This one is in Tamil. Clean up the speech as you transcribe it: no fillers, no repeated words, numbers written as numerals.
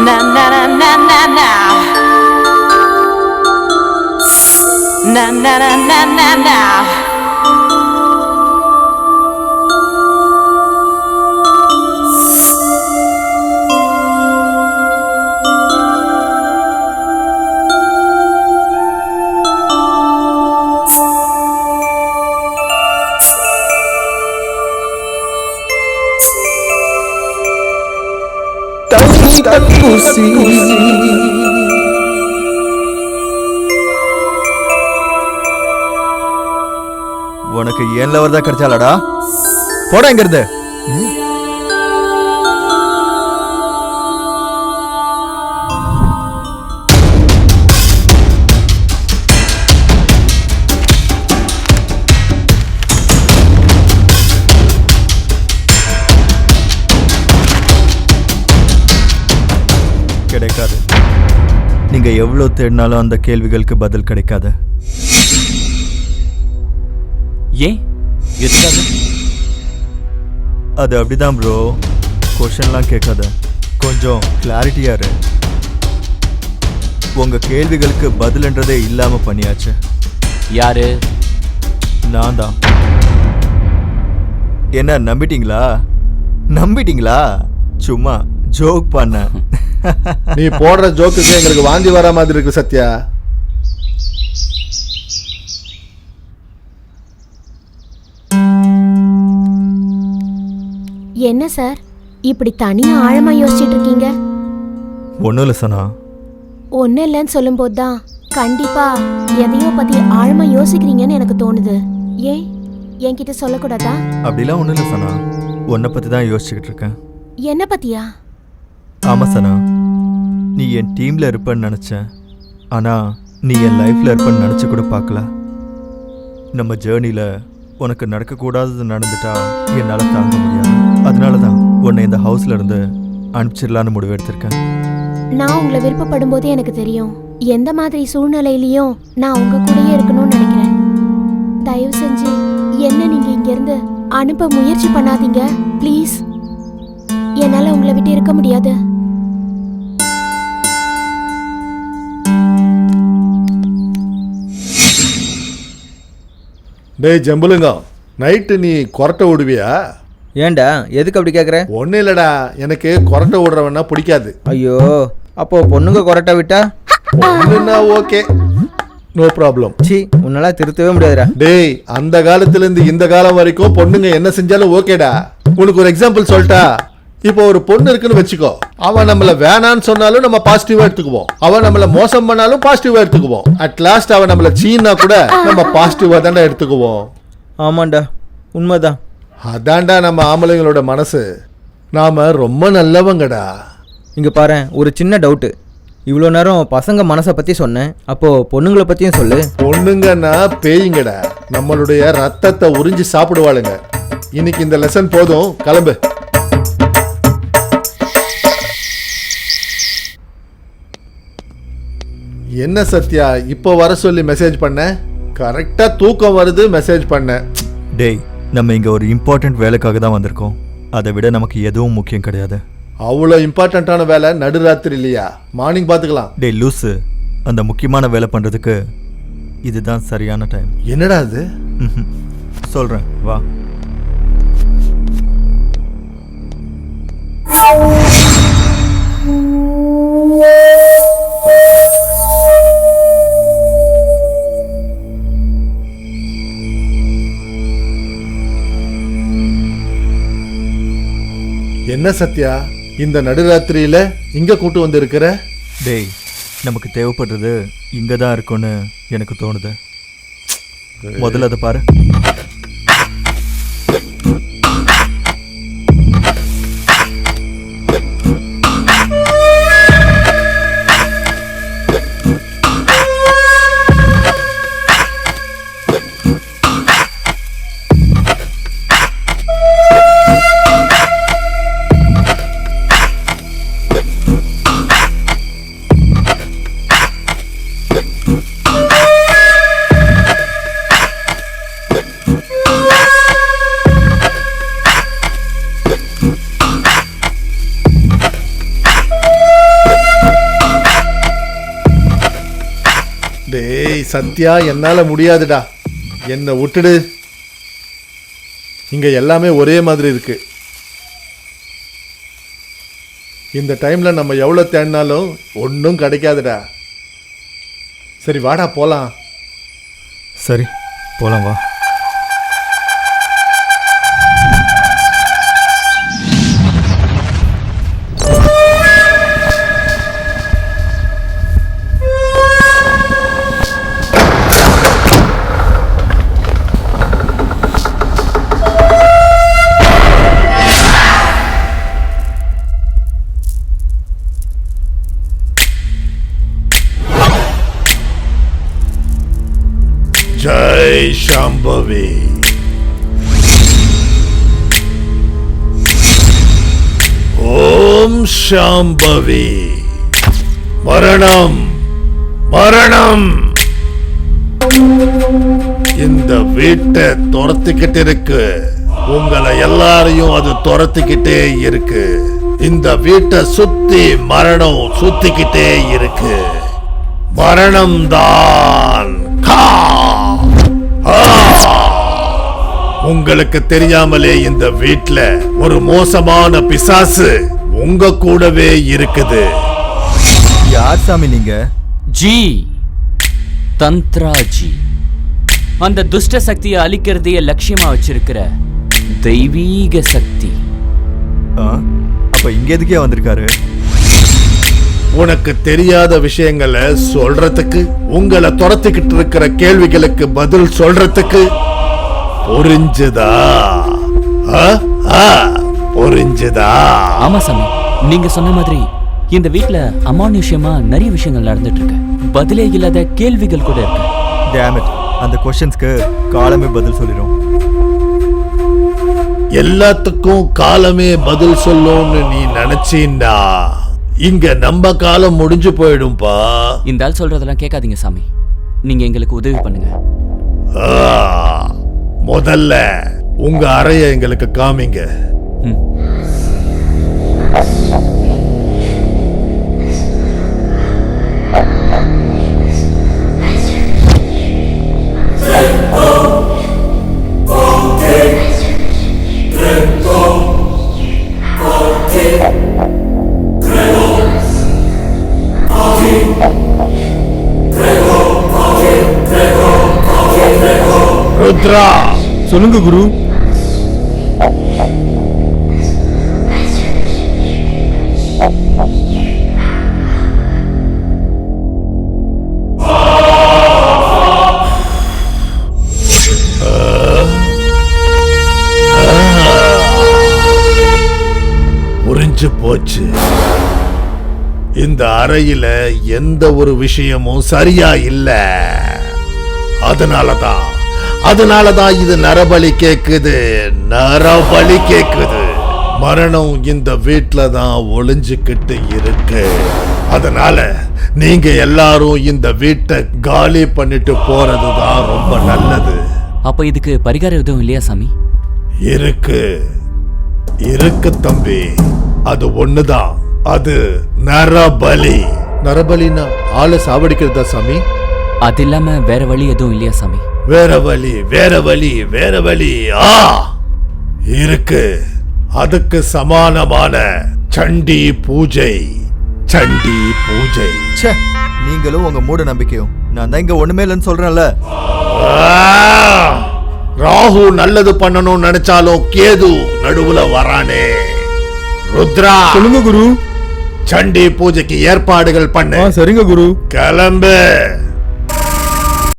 Na na na na na na. Na na na na na na. தப்புசி உனக்கு ஏன் லவர் தான் கிடைச்சாலடா போட எங்க இருந்து கிடைக்காது. நீங்க எவ்வளவு தேடினாலும் அந்த கேள்விகளுக்கு பதில் கிடைக்காது. ஏன் எதுக்காக? அது அப்படிதான் ப்ரோ. கொஷன்லாம் கேட்காத, கொஞ்சம் கிளாரிட்டியா இரு. உங்க கேள்விகளுக்கு பதில்ன்றதே இல்லாம பண்ணியாச்சு. யாரு? நான் தான். என்ன நம்பிட்டீங்களா? நம்பிட்டீங்களா? சும்மா ஜோக் பண்ண. நீ போடுற ஜோக்குக்கு எங்களுக்கு வாந்தி வர மாதிரி இருக்கு சத்யா. என்ன சார் இப்படி தனியா ஆழமா யோசிச்சுட்டு இருக்கீங்க? ஒன்றும் இல்லை சனா. ஒன்னும் இல்லைன்னு சொல்லும் போதுதான் கண்டிப்பா எதையோ பத்தி ஆழமா யோசிக்கிறீங்கன்னு எனக்கு தோணுது. ஏன் என்கிட்ட சொல்லக்கூடாதா? அப்படிலாம் ஒன்றும் இல்லை சனா. உன்னை பற்றி தான் யோசிச்சுக்கிட்டு இருக்கேன். என்ன பத்தியா? ஆமாம் சனா, நீ என் டீமில் இருப்பேன்னு நினச்சேன். ஆனால் நீ என் லைஃப்பில் இருப்பேன்னு நினச்சி கூட பார்க்கல. நம்ம ஜேர்னியில் உனக்கு நடக்கக்கூடாதது நடந்துட்டா என்னால் தாங்க முடியாது. அதனால தான் உன்னை இந்த ஹவுஸ்ல இருந்து அனுப்பிச்சிடலான்னு முடிவு எடுத்திருக்கேன். நான் உங்களை விருப்பப்படும் போதே எனக்கு தெரியும் எந்த மாதிரி சூழ்நிலையிலையும் நான் உங்க கூடயே இருக்கணும்னு நினைக்கிறேன். தயவு செஞ்சு என்ன நீங்க இங்க இருந்து அனுப்ப முயற்சி பண்ணாதீங்க ப்ளீஸ். என்னால உங்களை விட்டு இருக்க முடியாது. டேய் ஜம்புலுங்க, நைட்டு நீ கொரட்டை விடுவியா? ஏண்டா எதுக்கு அப்படி கேட்குற? ஒன்றும் இல்லைடா, எனக்கு கொரட்டை விடுறவன்னா பிடிக்காது. ஐயோ, அப்போ பொண்ணுங்க கொரட்டை விட்டா ஒன்றுன்னா ஓகே, நோ ப்ராப்ளம். சி, உன்னால திருத்தவே முடியாதுடா. டேய், அந்த காலத்துலேருந்து இந்த காலம் வரைக்கும் பொண்ணுங்க என்ன செஞ்சாலும் ஓகேடா. உனக்கு ஒரு எக்ஸாம்பிள் சொல்லிட்டா, இப்போ ஒரு பொண்ணு இருக்குன்னு வச்சுக்கோ, அவன் நம்மள வேணான்னு சொன்னாலும் நம்ம பாசிட்டிவா எடுத்துக்குவோம். அவன் நம்மள மோசம் பண்ணாலும் பாசிட்டிவா எடுத்துக்குவோம். அட் லாஸ்ட் அவன் நம்மள சீனா கூட நம்ம பாசிட்டிவா தான்டா எடுத்துக்குவோம். ஆமாண்டா, உண்மைதான். அதான்டா நம்ம ஆம்பளைங்களோட மனசு. நாம ரொம்ப நல்லவங்கடா. இங்கே பாரு, ஒரு சின்ன டவுட்டு. இவ்வளோ நேரம் பசங்க மனசை பற்றி சொன்னேன், அப்போது பொண்ணுங்களை பற்றியும் சொல்லு. பொண்ணுங்கன்னா பேய்ங்கடா, நம்மளுடைய ரத்தத்தை உறிஞ்சி சாப்பிடுவாளுங்க. இன்னைக்கு இந்த லெசன் போதும், கிளம்பு. என்ன சத்யா இப்போ வர சொல்லி மெசேஜ் பண்ண? கரெக்டா தூக்கம் வருது மெசேஜ் பண்ண. டேய், நம்ம இங்கே ஒரு இம்பார்ட்டண்ட் வேலைக்காக தான் வந்திருக்கோம். அதை விட நமக்கு எதுவும் முக்கியம் கிடையாது. அவ்வளோ இம்பார்ட்டண்ட்டான வேலை நடுராத்திரி இல்லையா? மார்னிங் பார்த்துக்கலாம். டேய் லூஸு, அந்த முக்கியமான வேலை பண்ணுறதுக்கு இதுதான் சரியான டைம். என்னடா அது? சொல்கிறேன், வா. என்ன சத்யா, இந்த நடுராத்திரியில இங்க கூட்டு வந்து இருக்கிற? டேய், நமக்கு தேவைப்படுறது இங்கே தான் இருக்கும்னு எனக்கு தோணுது. முதல்ல அதை பாரு. சத்யா, என்னால முடியாதுடா, என்னை விட்டுடு. இங்க எல்லாமே ஒரே மாதிரி இருக்கு. இந்த டைம்ல நம்ம எவ்வளவு தேடினாலும் ஒன்றும் கிடைக்காதுடா. சரி வாடா போலாம். சரி போலாம் வா. ஜெய் சாம்பவி. ஓம் சாம்பவி. மரணம் மரணம் இந்த வீட்டை துரத்திக்கிட்டு இருக்கு. உங்களை எல்லாரையும் அது துரத்திக்கிட்டே இருக்கு. இந்த வீட்டை சுத்தி மரணம் சுத்திக்கிட்டே இருக்கு. மரணம் தான். உங்களுக்கு தெரியாமலே இந்த வீட்ல ஒரு மோசமான பிசாசு உங்க கூடவே இருக்குது. யார் சாமி நீங்க? ஜி தந்த்ராஜி, அந்த துஷ்ட சக்தியை அழிக்கிறதையே லட்சியமா வச்சிருக்கிற தெய்வீக சக்தி. அப்ப இங்க எதுக்கே வந்திருக்காரு? உனக்கு தெரியாத விஷயங்களை சொல்றதுக்கு, உங்களை துரத்திக்கிட்டு இருக்கிற கேள்விகளுக்கு பதில் சொல்றதுக்கு. புரிஞ்சுதா? புரிஞ்சுதா? ஆமா சாமி, நீங்க சொன்ன மாதிரி இந்த வீட்ல அமானுஷ்யமா நிறைய விஷயங்கள் நடந்துட்டு இருக்கு. பதிலே இல்லாத கேள்விகள் கூட இருக்கு. Damn it. அந்த क्वेश्चंस्க்கு காலமே பதில் சொல்லிரும். எல்லாத்துக்கும் காலமே பதில் சொல்லும்னு நீ நினைச்சீண்டா, இங்க நம்ம காலம் முடிஞ்சு போயிடும்பா. இந்த ஆள் சொல்றதெல்லாம் கேட்காதீங்க சாமி, நீங்க எங்களுக்கு உதவி பண்ணுங்க. முதல்ல உங்க அறைய எங்களுக்கு காமிங்க. ருத்ரா. சொல்லுங்க குரு. புரிஞ்சு போச்சு. இந்த அறையில எந்த ஒரு விஷயமும் சரியா இல்ல. அதனாலதான் இது நரபலி கேக்குது. நரபலி கேக்குது. மரணம் இந்த வீட்ல தான் ஒளிஞ்சுக்கிட்டு இருக்கு. அதனால நீங்க எல்லாரும் இந்த வீட்டை காலி பண்ணிட்டு போறதுதான் ரொம்ப நல்லது. அப்ப இதுக்கு பரிகாரம் எதுவும் இல்லையா சாமி? இருக்கு தம்பி. அது ஒண்ணுதான். அது நரபலி. நரபலினா ஆளை சாவடிக்கிறதா சாமி? அது இல்லாம வேற வழி எதுவும் இல்லையா சாமி? வேற வழி இருக்கு. அதுக்கு சமானமான சண்டி பூஜை. ச்சே, நீங்களும் உங்க மூட நம்பிக்கையும். நான் தான் இங்க ஒண்ணுமே இல்லைன்னு சொல்றேன்ல. ராகு நல்லது பண்ணணும்னு நினைச்சாலும் கேது நடுவுல வரானே. ருத்ரா. சொல்லுங்க குரு. சண்டி பூஜைக்கு ஏற்பாடுகள் பண்ண. சரிங்க குரு. கிளம்பு.